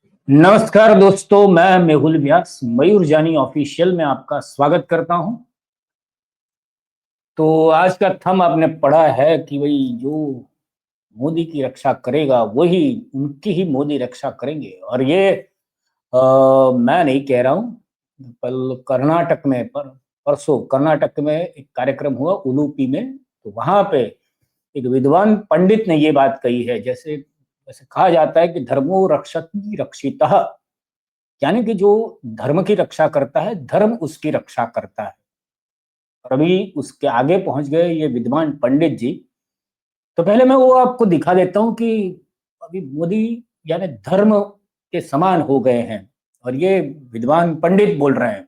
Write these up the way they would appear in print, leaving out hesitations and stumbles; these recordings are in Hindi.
नमस्कार दोस्तों, मैं मेहुल व्यास मयूर जानी ऑफिशियल में आपका स्वागत करता हूं। तो आज का थम आपने पढ़ा है कि भाई जो मोदी की रक्षा करेगा वही उनकी ही मोदी रक्षा करेंगे। और ये मैं नहीं कह रहा हूं, कल कर्नाटक में परसों कर्नाटक में एक कार्यक्रम हुआ उलूपी में। तो वहां पे एक विद्वान पंडित ने ये बात कही है। जैसे जैसे कहा जाता है कि धर्मो रक्षति रक्षितः, यानी कि जो धर्म की रक्षा करता है धर्म उसकी रक्षा करता है। और अभी उसके आगे पहुंच गए ये विद्वान पंडित जी। तो पहले मैं वो आपको दिखा देता हूं कि अभी मोदी यानी धर्म के समान हो गए हैं। और ये विद्वान पंडित बोल रहे हैं।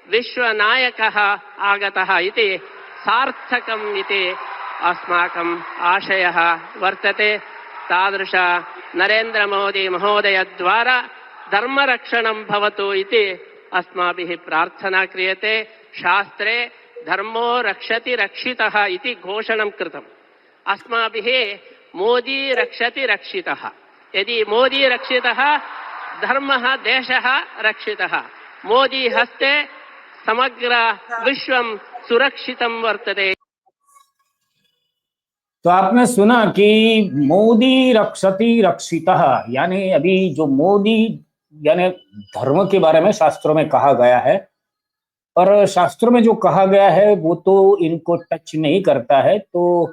विश्वनायकः आगतः इति सार्थकम् इति अस्माकम् आशयः वर्तते। तादृश नरेन्द्र मोदी महोदय द्वारा धर्मरक्षणं भवतु इति अस्माभिः प्रार्थना क्रियते। शास्त्रे धर्मो रक्षति रक्षितः इति घोषणं कृतम्। अस्माभिः मोदी रक्षति रक्षितः। यदि मोदी रक्षितः धर्मः देशः रक्षितः। मोदी हस्ते समग्र विश्वं सुरक्षितं वर्तते। तो आपने सुना कि मोदी रक्षति रक्षितः, यानी अभी जो मोदी यानी धर्म के बारे में शास्त्रों में कहा गया है। पर शास्त्रों में जो कहा गया है वो तो इनको टच नहीं करता है। तो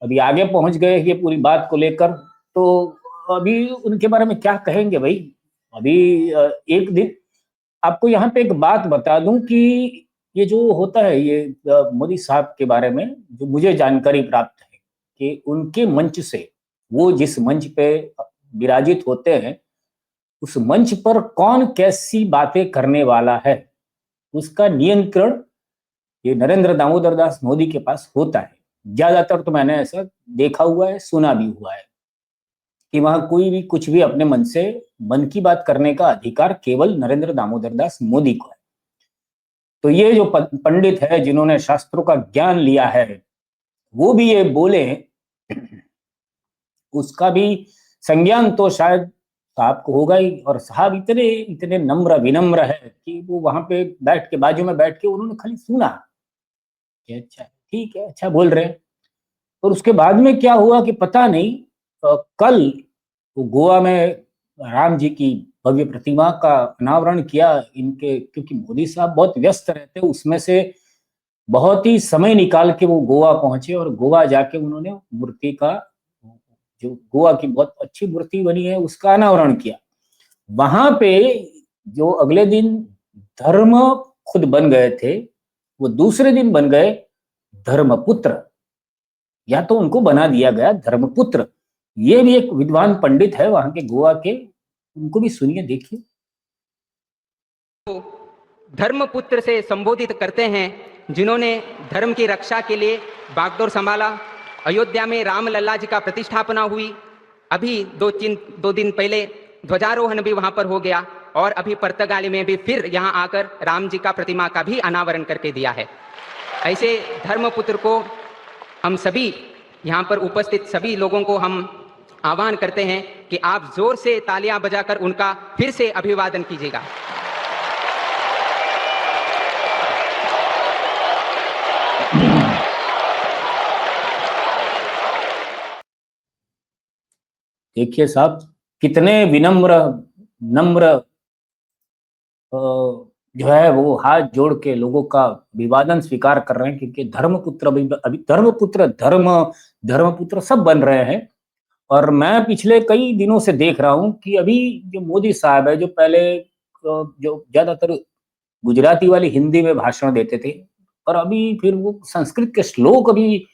अभी आगे पहुंच गए ये पूरी बात को लेकर। तो अभी उनके बारे में क्या कहेंगे भाई। अभी एक दिन आपको यहाँ पे एक बात बता दूं कि ये जो होता है ये मोदी साहब के बारे में जो मुझे जानकारी प्राप्त है कि उनके मंच से, वो जिस मंच पे विराजित होते हैं उस मंच पर कौन कैसी बातें करने वाला है उसका नियंत्रण ये नरेंद्र दामोदर दास मोदी के पास होता है। ज्यादातर तो मैंने ऐसा देखा हुआ है, सुना भी हुआ है कि वहां कोई भी कुछ भी अपने मन से मन की बात करने का अधिकार केवल नरेंद्र दामोदर दास मोदी को है। तो ये जो पंडित है जिन्होंने शास्त्रों का ज्ञान लिया है वो भी ये बोले, उसका भी संज्ञान तो शायद साहब को होगा ही। और साहब इतने इतने नम्र विनम्र है कि वो वहां पे बैठ के बाजू में बैठ के उन्होंने खाली सुना कि अच्छा ठीक है, अच्छा बोल रहे हैं। और उसके बाद में क्या हुआ कि पता नहीं। कल वो गोवा में राम जी की भव्य प्रतिमा का अनावरण किया इनके, क्योंकि मोदी साहब बहुत व्यस्त रहते हैं उसमें से बहुत ही समय निकाल के वो गोवा पहुंचे और गोवा जाके उन्होंने मूर्ति का, जो गोवा की बहुत अच्छी मूर्ति बनी है उसका अनावरण किया। वहां पे जो अगले दिन धर्म खुद बन गए थे वो दूसरे दिन बन गए धर्मपुत्र, या तो उनको बना दिया गया धर्मपुत्र। ये भी एक विद्वान पंडित है वहां के गोवा के, उनको भी सुनिए देखिए। धर्मपुत्र से संबोधित करते हैं जिन्होंने धर्म की रक्षा के लिए बागडोर संभाला। अयोध्या में रामलला जी का प्रतिष्ठापना हुई। अभी दो दिन पहले ध्वजारोहण भी वहां पर हो गया और अभी पुर्तगाली में भी फिर यहां आकर राम जी का प्रतिमा का भी अनावरण करके दिया है। ऐसे धर्मपुत्र को हम सभी यहाँ पर उपस्थित सभी लोगों को हम आह्वान करते हैं कि आप जोर से तालियां बजाकर उनका फिर से अभिवादन कीजिएगा। देखिए साहब कितने विनम्र नम्र जो है वो हाथ जोड़ के लोगों का अभिवादन स्वीकार कर रहे हैं, क्योंकि धर्मपुत्र अभी धर्मपुत्र धर्मपुत्र सब बन रहे हैं। और मैं पिछले कई दिनों से देख रहा हूं कि अभी जो मोदी साहब है जो पहले जो ज्यादातर गुजराती वाली हिंदी में भाषण देते थे, और अभी फिर वो संस्कृत के श्लोक, अभी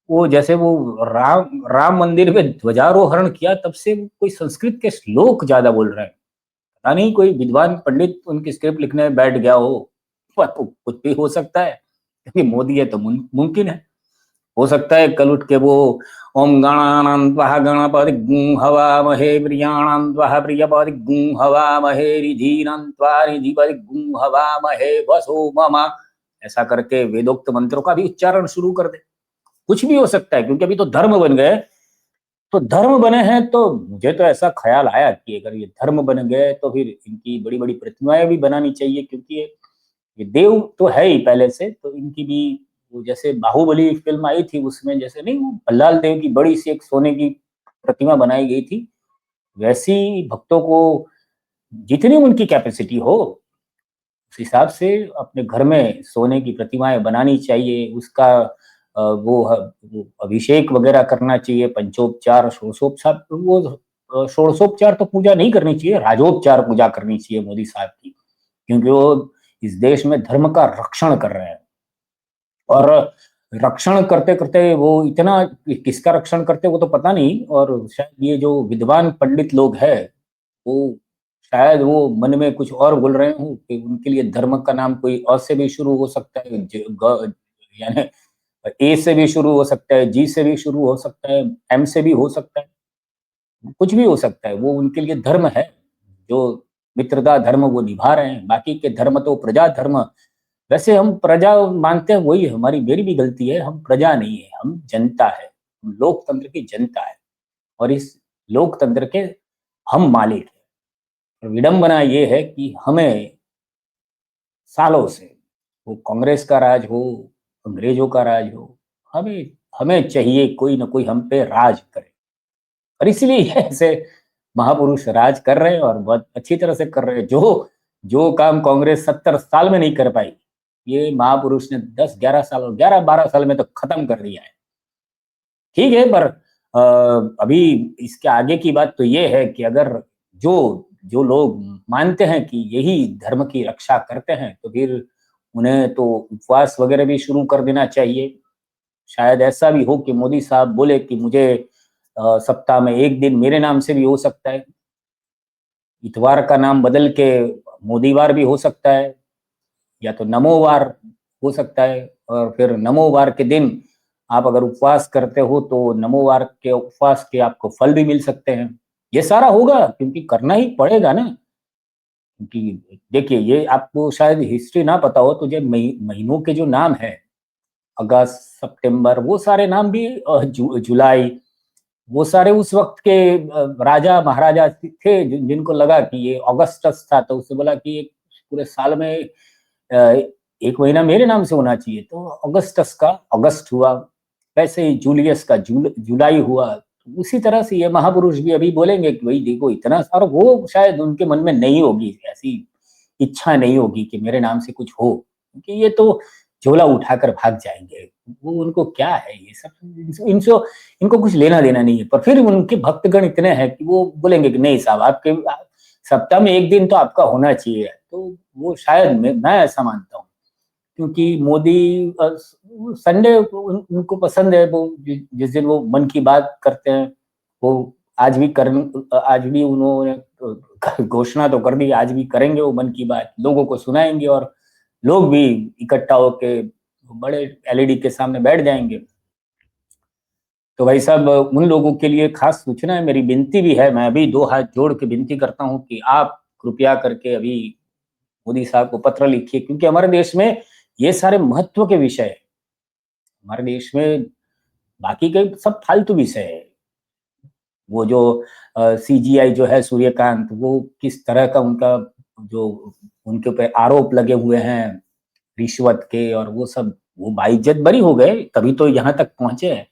वो जैसे वो राम राम मंदिर में ध्वजारोहण किया तब से वो कोई संस्कृत के श्लोक ज्यादा बोल रहे हैं। पता नहीं कोई विद्वान पंडित उनकी स्क्रिप्ट लिखने में बैठ गया हो, पर कुछ भी हो सकता है क्योंकि मोदी है तो मुमकिन है। हो सकता है कल उठ के वो ओम गणानान्त्वा गणपतिं हवामहे प्रियाणान्त्वा प्रियपतिं हवामहे रिधीनान्त्वा रिधिपतिं हवामहे वसो मम, ऐसा करके वेदोक्त मंत्रों का भी उच्चारण शुरू कर दे। कुछ भी हो सकता है क्योंकि अभी तो धर्म बन गए। तो धर्म बने हैं, तो मुझे तो ऐसा ख्याल आया कि अगर ये धर्म बन गए तो फिर इनकी बड़ी बड़ी प्रतिमाएं भी बनानी चाहिए, क्योंकि ये देव तो है ही पहले से, तो इनकी भी वो जैसे बाहुबली फिल्म आई थी उसमें जैसे नहीं वो भल्लाल देव की बड़ी सी एक सोने की प्रतिमा बनाई गई थी, वैसी भक्तों को जितनी उनकी कैपेसिटी हो उस हिसाब से अपने घर में सोने की प्रतिमाएं बनानी चाहिए। उसका वो अभिषेक वगैरह करना चाहिए, पंचोपचार षोडशोपचार, वो षोडशोपचार तो पूजा नहीं करनी चाहिए, राजोपचार पूजा करनी चाहिए मोदी साहब की, क्योंकि वो इस देश में धर्म का रक्षण कर रहे हैं। और रक्षण करते करते वो इतना, किसका रक्षण करते वो तो पता नहीं, और शायद ये जो विद्वान पंडित लोग हैं वो शायद वो मन में कुछ और बोल रहे हो कि उनके लिए धर्म का नाम कोई अ से भी शुरू हो सकता है, यानी ए से भी शुरू हो सकता है, जी से भी शुरू हो सकता है, एम से भी हो सकता है, कुछ भी हो सकता है। वो उनके लिए धर्म है, जो मित्रता धर्म वो निभा रहे हैं। बाकी के धर्म तो प्रजा धर्म, वैसे हम प्रजा मानते हैं, वही हमारी मेरी भी गलती है, हम प्रजा नहीं है, हम जनता है, हम लोकतंत्र की जनता है, और इस लोकतंत्र के हम मालिक हैं। विडंबना ये है कि हमें सालों से, वो कांग्रेस का राज हो, अंग्रेजों का राज हो, हमें हमें चाहिए कोई ना कोई हम पे राज करे, और इसलिए ऐसे महापुरुष राज कर रहे हैं और बहुत अच्छी तरह से कर रहे हैं। जो जो काम कांग्रेस 70 साल में नहीं कर पाई, ये महापुरुष ने 10-11 साल और 11-12 साल में तो खत्म कर दिया है। ठीक है, पर अभी इसके आगे की बात तो ये है कि अगर जो जो लोग मानते हैं कि यही धर्म की रक्षा करते हैं, तो फिर उन्हें तो उपवास वगैरह भी शुरू कर देना चाहिए। शायद ऐसा भी हो कि मोदी साहब बोले कि मुझे सप्ताह में एक दिन मेरे नाम से भी हो सकता है, इतवार का नाम बदल के मोदीवार भी हो सकता है, या तो नमोवार हो सकता है, और फिर नमोवार के दिन आप अगर उपवास करते हो तो नमोवार के उपवास के आपको फल भी मिल सकते हैं। ये सारा होगा क्योंकि करना ही पड़ेगा ना, क्योंकि देखिए ये आपको शायद हिस्ट्री ना पता हो, तो जो महीनों के जो नाम है, अगस्त, सितंबर, वो सारे नाम भी जुलाई, वो सारे उस वक्त के राजा महाराजा थे जिनको लगा कि ये अगस्टस था, तो उससे बोला कि ये पूरे साल में एक महीना मेरे नाम से होना चाहिए, तो अगस्टस का अगस्त हुआ, वैसे ही जूलियस का जुलाई हुआ। उसी तरह से ये महापुरुष भी अभी बोलेंगे कि भाई देखो इतना सारा, वो शायद उनके मन में नहीं होगी ऐसी इच्छा, नहीं होगी कि मेरे नाम से कुछ हो, क्योंकि ये तो झोला उठाकर भाग जाएंगे। वो उनको क्या है ये सब, इनसे इनको कुछ लेना देना नहीं है। पर फिर उनके भक्तगण इतने हैं कि वो बोलेंगे कि नहीं साहब, आपके सप्ताह में एक दिन तो आपका होना चाहिए, तो वो शायद मैं ऐसा मानता हूँ, क्योंकि मोदी संडे उनको पसंद है, वो जिस दिन वो मन की बात करते हैं, वो आज भी उन्होंने घोषणा तो कर दी, आज भी करेंगे वो मन की बात, लोगों को सुनाएंगे, और लोग भी इकट्ठा होके बड़े एलईडी के सामने बैठ जाएंगे। तो भाई साहब, उन लोगों के लिए खास सूचना है, मेरी विनती भी है, मैं अभी 2 हाथ जोड़ के विनती करता हूँ कि आप कृपया करके अभी मोदी साहब को पत्र लिखिए, क्योंकि हमारे देश में ये सारे महत्व के विषय है। हमारे देश में बाकी के सब फालतू विषय है। वो जो सीजीआई जो है सूर्यकांत, वो किस तरह का उनका जो उनके ऊपर आरोप लगे हुए हैं रिश्वत के, और वो सब, वो बाइज्जत बरी हो गए तभी तो यहाँ तक पहुंचे हैं।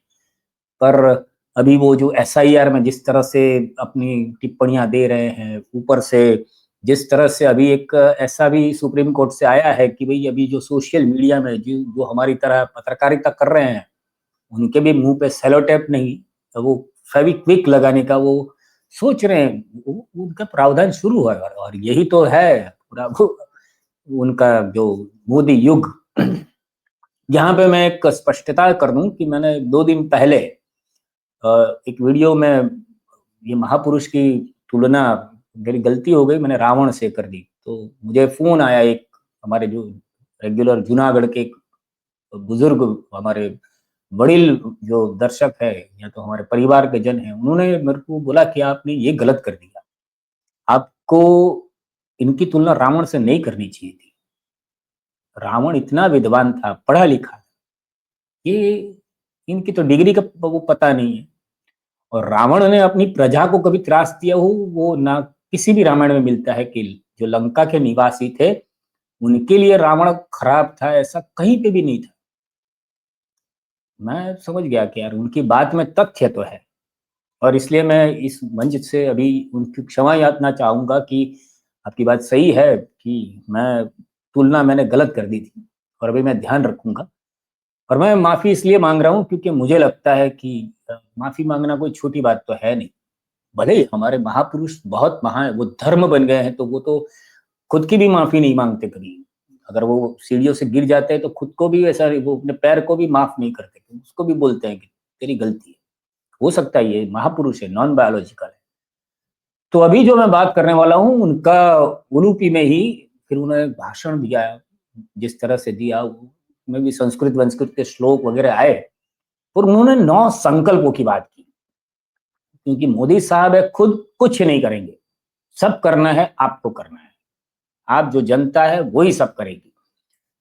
पर अभी वो जो एसआईआर में जिस तरह से अपनी टिप्पणियां दे रहे हैं, ऊपर से जिस तरह से अभी एक ऐसा भी सुप्रीम कोर्ट से आया है कि भाई अभी जो सोशल मीडिया में जो हमारी तरह पत्रकारिता कर रहे हैं, उनके भी मुंह पे सेलो टेप नहीं, तो वो फेविक्विक लगाने का वो सोच रहे हैं, उनका प्रावधान शुरू हुआ है, और यही तो है पूरा उनका जो मोदी युग। यहाँ पे मैं एक स्पष्टता कर दूं कि मैंने 2 दिन पहले एक वीडियो में ये महापुरुष की तुलना, मेरी गलती हो गई, मैंने रावण से कर दी, तो मुझे फोन आया एक हमारे जो रेगुलर जूनागढ़ के एक बुजुर्ग, हमारे वड़िल जो दर्शक है या तो हमारे परिवार के जन हैं, उन्होंने मेरे को बोला कि आपने ये गलत कर दिया, आपको इनकी तुलना रावण से नहीं करनी चाहिए थी। रावण इतना विद्वान था, पढ़ा लिखा, ये इनकी तो डिग्री का वो पता नहीं है। और रावण ने अपनी प्रजा को कभी त्रास दिया हो वो ना किसी भी रामायण में मिलता है कि जो लंका के निवासी थे उनके लिए रावण खराब था, ऐसा कहीं पे भी नहीं था। मैं समझ गया कि यार उनकी बात में तथ्य तो है, और इसलिए मैं इस मंच से अभी उनकी क्षमा याचना चाहूंगा कि आपकी बात सही है कि मैं तुलना मैंने गलत कर दी थी, और अभी मैं ध्यान रखूंगा। और मैं माफी इसलिए मांग रहा हूँ क्योंकि मुझे लगता है कि माफी मांगना कोई छोटी बात तो है नहीं। भले ही हमारे महापुरुष बहुत महान, वो धर्म बन गए हैं तो वो तो खुद की भी माफी नहीं मांगते कभी। अगर वो सीढ़ियों से गिर जाते हैं तो खुद को भी ऐसा, वो अपने पैर को भी माफ नहीं करते, उसको भी बोलते हैं कि तेरी गलती है। हो सकता है ये महापुरुष है, नॉन बायोलॉजिकल है। तो अभी जो मैं बात करने वाला हूँ उनका उलूपी में ही फिर उन्होंने भाषण दिया, जिस तरह से दिया उसमें भी संस्कृत वंस्कृत के श्लोक वगैरह आए, और उन्होंने 9 संकल्पों की बात की। क्योंकि मोदी साहब है खुद कुछ नहीं करेंगे, सब करना है आपको करना है, आप जो जनता है वही सब करेगी।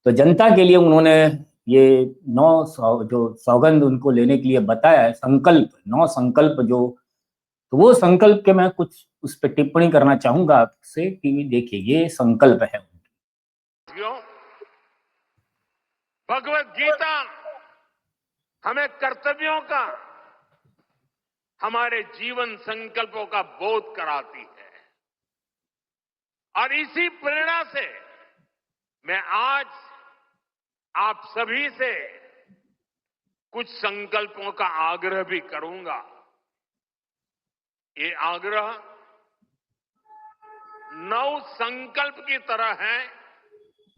तो जनता के लिए उन्होंने ये 9 जो सौगंध उनको लेने के लिए बताया है, संकल्प 9 संकल्प जो, तो वो संकल्प के मैं कुछ उस पर टिप्पणी करना चाहूंगा आपसे कि देखिए ये संकल्प है। भगवत गीता हमें कर्तव्यों का, हमारे जीवन संकल्पों का बोध कराती है, और इसी प्रेरणा से मैं आज आप सभी से कुछ संकल्पों का आग्रह भी करूंगा। ये आग्रह 9 संकल्प की तरह है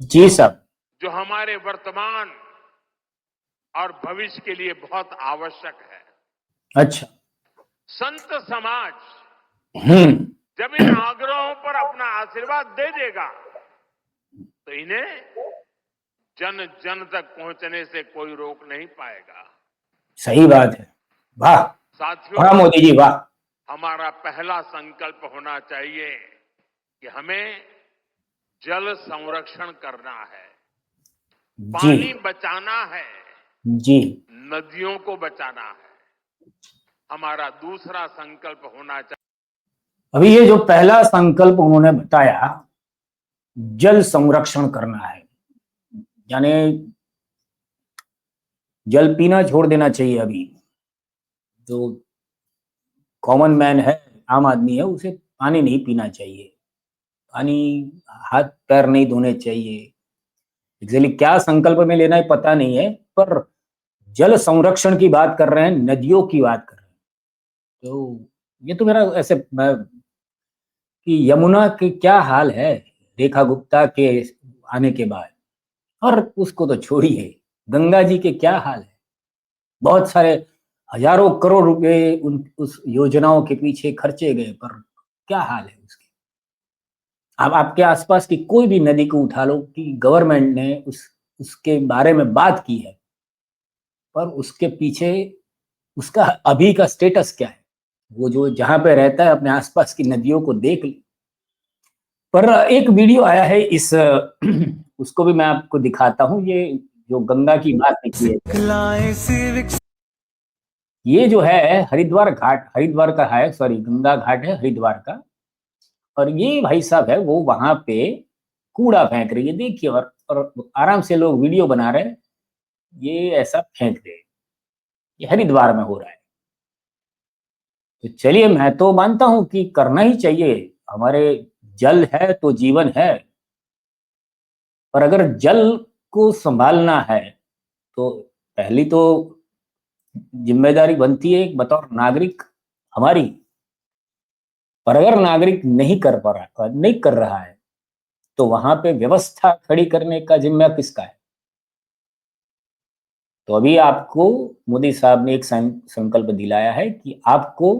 जी साहब, जो हमारे वर्तमान और भविष्य के लिए बहुत आवश्यक है। अच्छा, संत समाज हम्म, जब इन आग्रहों पर अपना आशीर्वाद दे देगा तो इन्हें जन जन तक पहुंचने से कोई रोक नहीं पाएगा। सही बात है, वाह वाह साथियों, मोदी जी वाह। हमारा पहला संकल्प होना चाहिए कि हमें जल संरक्षण करना है, पानी जी बचाना है, जी, नदियों को बचाना है। हमारा दूसरा संकल्प होना चाहिए, अभी ये जो पहला संकल्प उन्होंने बताया, जल संरक्षण करना है, यानी जल पीना छोड़ देना चाहिए। अभी जो कॉमन मैन है, आम आदमी है, उसे पानी नहीं पीना चाहिए, पानी, हाथ पैर नहीं धोने चाहिए। एक्चुअली क्या संकल्प में लेना है पता नहीं है, पर जल संरक्षण की बात कर रहे हैं, नदियों की बात कर रहे हैं। तो ये तो मेरा ऐसे कि यमुना के क्या हाल है रेखा गुप्ता के आने के बाद, और उसको तो छोड़िए, गंगा जी के क्या हाल है। बहुत सारे हजारों करोड़ रुपए उस योजनाओं के पीछे खर्चे गए, पर क्या हाल है उसके। अब आपके आसपास की कोई भी नदी को उठा लो कि गवर्नमेंट ने उसके बारे में बात की है, पर उसके पीछे उसका अभी का स्टेटस क्या है। वो जो जहां पे रहता है अपने आसपास की नदियों को देख ले। पर एक वीडियो आया है इस उसको भी मैं आपको दिखाता हूँ। ये जो गंगा की बात निकली है, ये जो है हरिद्वार घाट, हरिद्वार का है, सॉरी गंगा घाट है हरिद्वार का। और ये भाई साहब है वो वहां पे कूड़ा फेंक रही है, देखिए, और आराम से लोग वीडियो बना रहे हैं, ये ऐसा फेंक रहे हैं। ये हरिद्वार में हो रहा है। तो चलिए, मैं तो मानता हूं कि करना ही चाहिए, हमारे जल है तो जीवन है। पर अगर जल को संभालना है तो पहली तो जिम्मेदारी बनती है एक बतौर नागरिक हमारी। पर अगर नागरिक नहीं कर पा रहा, नहीं कर रहा है, तो वहां पे व्यवस्था खड़ी करने का जिम्मा किसका है। तो अभी आपको मोदी साहब ने एक संकल्प दिलाया है कि आपको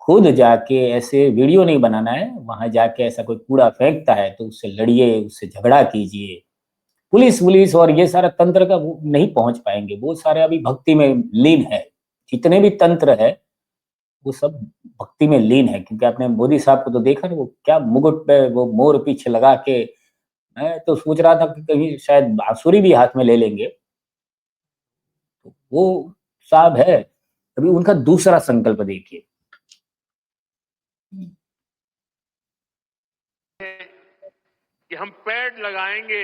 खुद जाके ऐसे वीडियो नहीं बनाना है, वहां जाके ऐसा कोई कूड़ा फेंकता है तो उससे लड़िए, उससे झगड़ा कीजिए। पुलिस और ये सारा तंत्र का वो नहीं पहुंच पाएंगे, वो सारे अभी भक्ति में लीन है। जितने भी तंत्र है वो सब भक्ति में लीन है। क्योंकि आपने मोदी साहब को तो देखा ना, वो क्या मुकुट पे वो मोर पीछे लगा के, मैं तो सोच रहा था कि कहीं शायद बांसुरी भी हाथ में ले लेंगे। तो वो साहब है अभी उनका दूसरा संकल्प देखिए। कि हम पेड़ लगाएंगे,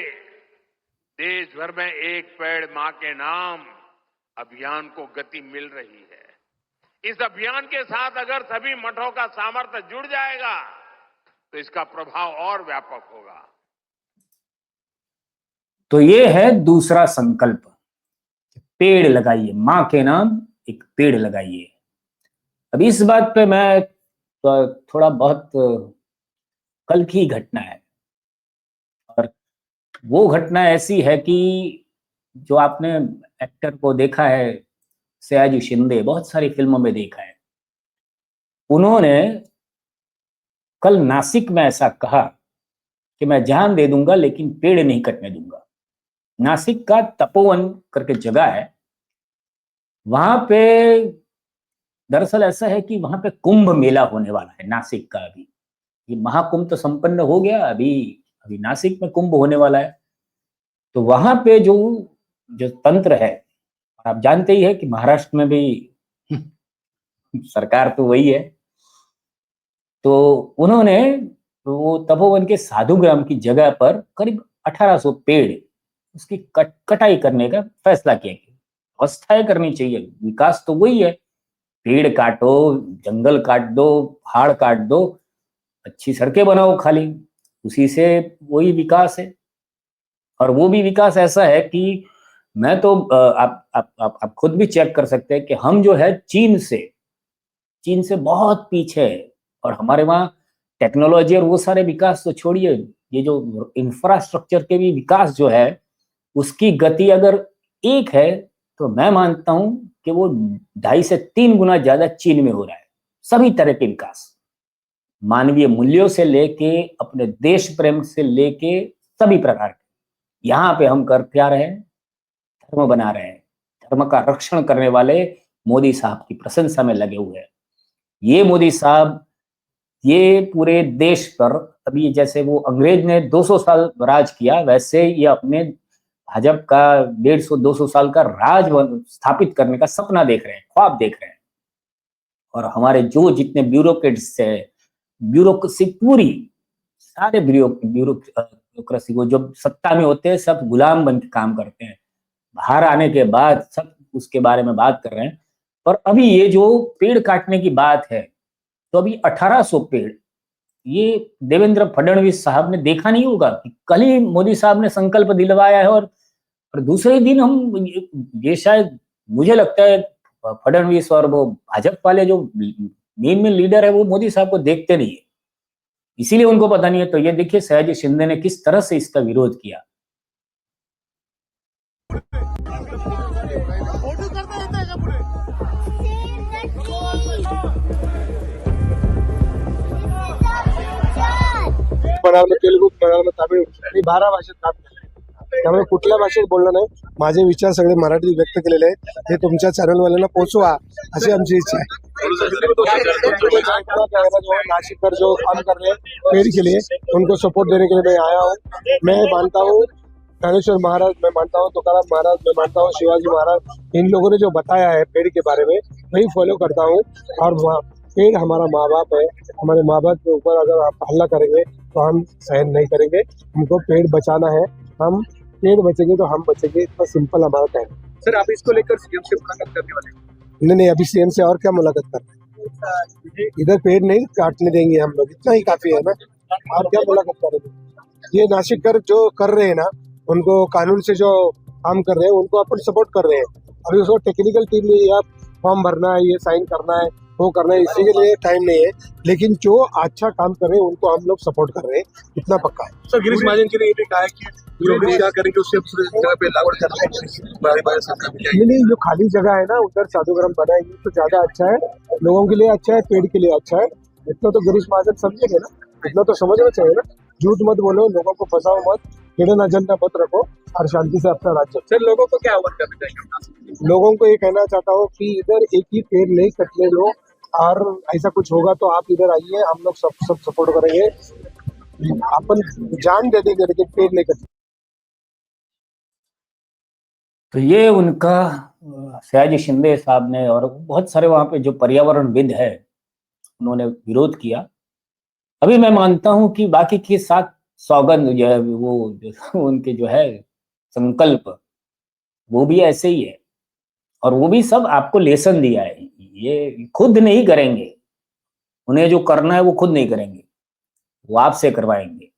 देश भर में एक पेड़ मां के नाम अभियान को गति मिल रही है। इस अभियान के साथ अगर सभी मठों का सामर्थ्य जुड़ जाएगा तो इसका प्रभाव और व्यापक होगा। तो ये है दूसरा संकल्प, पेड़ लगाइए, मां के नाम एक पेड़ लगाइए। अब इस बात पे मैं थोड़ा बहुत, कल की घटना है, और वो घटना ऐसी है कि जो आपने एक्टर को देखा है, सयाजी शिंदे, बहुत सारी फिल्मों में देखा है, उन्होंने कल नासिक में ऐसा कहा कि मैं जान दे दूंगा लेकिन पेड़ नहीं कटने दूंगा। नासिक का तपोवन करके जगह है, वहां पे दरअसल ऐसा है कि वहां पे कुंभ मेला होने वाला है नासिक का। अभी ये महाकुंभ तो संपन्न हो गया, अभी नासिक में कुंभ होने वाला है। तो वहां पे जो जो तंत्र है, आप जानते ही है कि महाराष्ट्र में भी सरकार तो वही है, तो उन्होंने वो तपोवन के साधुग्राम की जगह पर करीब 1800 पेड़ उसकी कटाई करने का फैसला किया गया। व्यवस्थाएं करनी चाहिए, विकास तो वही है, पेड़ काटो, जंगल काट दो, पहाड़ काट दो, अच्छी सड़कें बनाओ, खाली उसी से वही विकास है। और वो भी विकास ऐसा है कि मैं तो आप खुद भी चेक कर सकते हैं कि हम जो है चीन से बहुत पीछे है, और हमारे वहाँ टेक्नोलॉजी और वो सारे विकास तो छोड़िए, ये जो इंफ्रास्ट्रक्चर के भी विकास जो है उसकी गति अगर एक है तो मैं मानता हूं कि वो 2.5 से 3 गुना ज्यादा चीन में हो रहा है। सभी तरह के विकास, मानवीय मूल्यों से लेके अपने देश प्रेम से लेके सभी प्रकार के, यहाँ पे हम कर क्या रहे हैं, धर्म बना रहे हैं, धर्म का रक्षण करने वाले मोदी साहब की प्रशंसा में लगे हुए हैं। ये मोदी साहब ये पूरे देश पर, अभी जैसे वो अंग्रेज ने 200 साल राज किया, वैसे ये अपने भाजपा का 150-200 साल का राज स्थापित करने का सपना देख रहे हैं, ख्वाब देख रहे हैं। और हमारे जो जितने ब्यूरोक्रेट्स है, ब्यूरोक्रेसी पूरी, सारे ब्यूरोक्रेसी को जो सत्ता में होते हैं सब गुलाम बन के काम करते हैं, बाहर आने के बाद सब उसके बारे में बात कर रहे हैं। और अभी ये जो पेड़ काटने की बात है, तो अभी 1800 पेड़, ये देवेंद्र फडणवीस साहब ने देखा नहीं होगा कि कल ही मोदी साहब ने संकल्प दिलवाया है, और दूसरे दिन हम ये शायद मुझे लगता है फडणवीस और वो भाजपा वाले जो मेन लीडर है वो मोदी साहब को देखते नहीं है, इसीलिए उनको पता नहीं है। तो ये देखिए सयाजी शिंदे ने किस तरह से इसका विरोध किया। मराठी, तेलुगू, मल्याळम, तामिळ मी 12 भाषेत काम केले, त्यामुळे कुठल्या भाषेत बोलणं नाही, माझे विचार सगळे मराठी व्यक्त केलेले आहेत, हे तुमच्या चॅनलवाल्यांना पोहोचवा अशी आमची इच्छा है। नासिक जो काम कर रहे हैं पेड़ के लिए, उनको सपोर्ट देने के लिए मैं आया हूँ। मैं मानता हूँ ज्ञानेश्वर महाराज, मैं मानता हूँ तुकाराम महाराज, मैं मानता हूँ शिवाजी महाराज, इन लोगों ने जो बताया है पेड़ के बारे में वही फॉलो करता हूँ। और पेड़ हमारा माँ बाप है, हमारे माँ बाप के ऊपर अगर आप हल्ला करेंगे तो हम सहन नहीं करेंगे। हमको पेड़ बचाना है, हम पेड़ बचेंगे तो हम बचेंगे, इतना सिंपल हमारा कहना। सर आप इसको लेकर सीएम से मुलाकात करने वाले हैं? नहीं, अभी सीएम से और क्या मुलाकात करना है, इधर पेड़ नहीं काटने देंगे हम लोग, इतना ही काफी है ना, और क्या मुलाकात करेंगे। ये नासिककर जो कर रहे हैं ना, उनको कानून से जो काम कर रहे हैं उनको अपन सपोर्ट कर रहे हैं। अभी उसको टेक्निकल टीम में या फॉर्म भरना है, ये साइन करना है, वो करना है, इसी के लिए टाइम नहीं है, लेकिन जो अच्छा काम कर रहे हैं उनको हम लोग सपोर्ट कर रहे हैं, इतना पक्का है। सर गिरीश महाजन जी ने ये भी कहा है कि जो भी क्या करेंगे उससे दूसरी जगह पे लागवड़ करना है, नहीं, जो खाली जगह है ना उधर साधुग्राम बनाएंगे तो ज्यादा अच्छा है, लोगों के लिए अच्छा है, पेड़ के लिए अच्छा है। इतना तो गिरीश महाजन समझेंगे ना, इतना तो समझना चाहिए ना। झूठ मत बोलो, लोगों को फंसाओ मत, हिडन एजेंडा मत रखो और शांति से अपना राज्य। सर लोगों को क्या आह्वान करना चाहिए? लोगों को ये कहना चाहता हूँ कि इधर एक ही पेड़ नहीं कटने दो, और ऐसा कुछ होगा तो आप इधर आइए, हम लोग सब सपोर्ट करेंगे, अपन जान दे देंगे लेकिन पेड़ नहीं कटेंगे। तो ये उनका सयाजी शिंदे साहब ने और बहुत सारे वहां पे जो पर्यावरणविद है उन्होंने विरोध किया। अभी मैं मानता हूं कि बाकी के साथ सौगंध जो है वो जो उनके जो है संकल्प वो भी ऐसे ही है और वो भी सब आपको लेसन दिया है। ये खुद नहीं करेंगे, उन्हें जो करना है वो खुद नहीं करेंगे, वो आपसे करवाएंगे।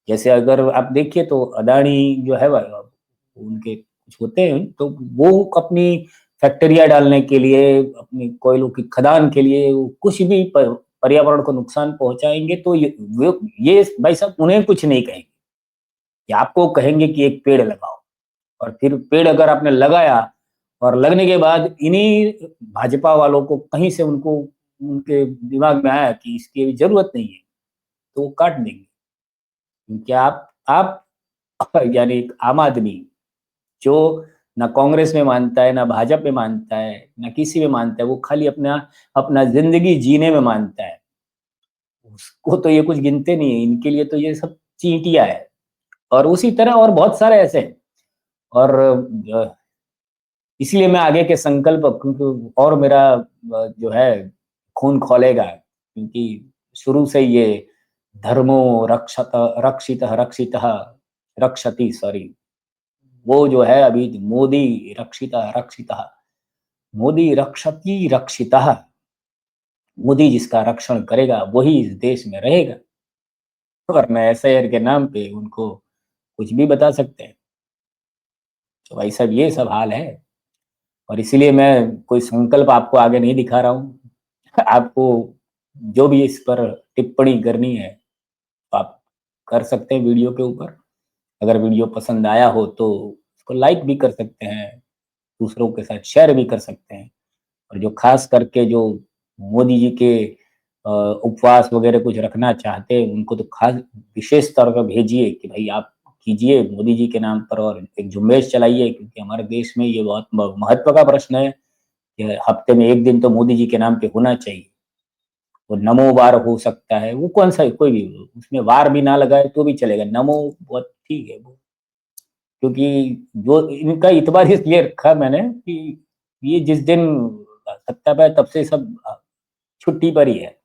जैसे अगर आप देखिए तो अदानी जो है उनके कुछ होते हैं तो वो अपनी फैक्ट्रियां डालने के लिए, अपनी कोयलों की खदान के लिए वो कुछ भी पर्यावरण को नुकसान पहुंचाएंगे तो ये भाई साहब उन्हें कुछ नहीं कहेंगे। ये आपको कहेंगे कि एक पेड़ लगाओ, और फिर पेड़ अगर आपने लगाया और लगने के बाद इन्हीं भाजपा वालों को कहीं से उनको उनके दिमाग में आया कि इसकी जरूरत नहीं है तो वो काट देंगे। क्योंकि आप यानी एक आम आदमी जो ना कांग्रेस में मानता है, ना भाजपा में मानता है, ना किसी में मानता है, वो खाली अपना अपना जिंदगी जीने में मानता है, उसको तो ये कुछ गिनते नहीं है। इनके लिए तो ये सब चींटियां है। और उसी तरह और बहुत सारे ऐसे हैं। और इसलिए मैं आगे के संकल्प क्योंकि और मेरा जो है खून खौलेगा, क्योंकि शुरू से ये धर्मो रक्षत रक्षित रक्षित रक्षति, सॉरी, वो जो है अभी मोदी रक्षित रक्षित, मोदी रक्षति रक्षित, मोदी जिसका रक्षण करेगा वही इस देश में रहेगा। और मैं एसआईआर के नाम पे उनको कुछ भी बता सकते हैं। तो भाई साहब ये सब हाल है। और इसीलिए मैं कोई संकल्प आपको आगे नहीं दिखा रहा हूँ। आपको जो भी इस पर टिप्पणी करनी है तो आप कर सकते हैं वीडियो के ऊपर। अगर वीडियो पसंद आया हो तो उसको लाइक भी कर सकते हैं, दूसरों के साथ शेयर भी कर सकते हैं। और जो खास करके जो मोदी जी के उपवास वगैरह कुछ रखना चाहते हैं उनको तो खास विशेष तौर पर भेजिए कि भाई आप कीजिए मोदी जी के नाम पर और एक झुम्बेश चलाइए, क्योंकि हमारे देश में ये बहुत महत्व का प्रश्न है कि हफ्ते में एक दिन तो मोदी जी के नाम पे होना चाहिए। वो नमो वार हो सकता है, वो कौन सा कोई भी उसमें वार भी ना लगाए तो भी चलेगा, नमो बहुत ठीक है वो। क्योंकि जो इनका इतबार इसलिए रखा मैंने कि ये जिस दिन सत्ता पे तब से सब छुट्टी पर ही है।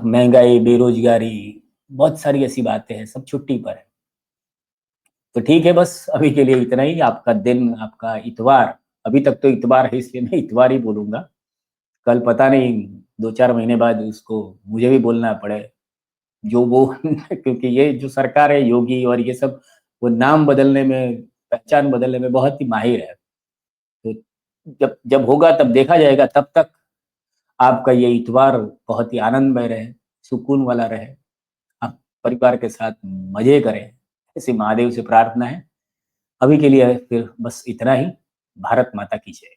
महंगाई, बेरोजगारी, बहुत सारी ऐसी बातें हैं, सब छुट्टी पर है। तो ठीक है, बस अभी के लिए इतना ही। आपका दिन, आपका इतवार, अभी तक तो इतवार है इसलिए मैं इतवार ही बोलूंगा। कल पता नहीं 2-4 महीने बाद उसको मुझे भी बोलना पड़े जो वो क्योंकि ये जो सरकार है योगी और ये सब, वो नाम बदलने में, पहचान बदलने में बहुत ही माहिर है। तो जब जब होगा तब देखा जाएगा। तब तक आपका ये इतवार बहुत ही आनंदमय रहे, सुकून वाला रहे, आप परिवार के साथ मजे करें, ऐसी महादेव से प्रार्थना है। अभी के लिए फिर बस इतना ही। भारत माता की जय।